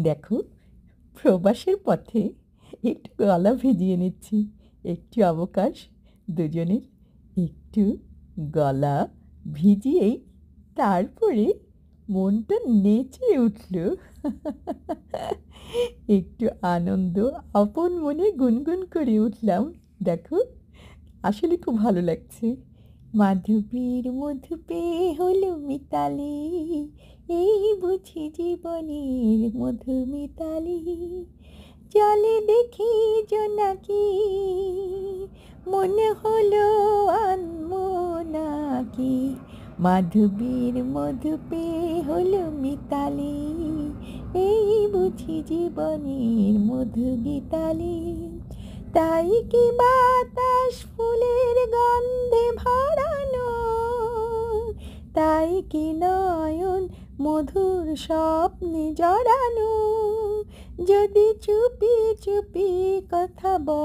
দেখো, প্রবাসের পথে একটু গলা ভিজিয়ে নিচ্ছি। একটু অবকাশ, দুজনের একটু গলা ভিজিয়েই তারপরে মনটা নেচে উঠল। একটু আনন্দ আপন মনে গুনগুন করে উঠলাম। দেখো, আসলে খুব ভালো লাগছে। মাধবীর মধু পেয়ে হলো মিতালি, এই বুঝি জীবনের মধু মিতালি। জলে দেখি জোনাকি, মনে হলো আনমো নাকি। মাধবীর মধু পেয়ে হলো মিতালি, এই বুঝি জীবনের মধু গীতালি। তাই কি বাতাস ফুলের গন্ধে ভরানো, তাই কি নয়ন মধুর স্বপ্নে জড়ানো। যদি চুপি চুপি কথা বল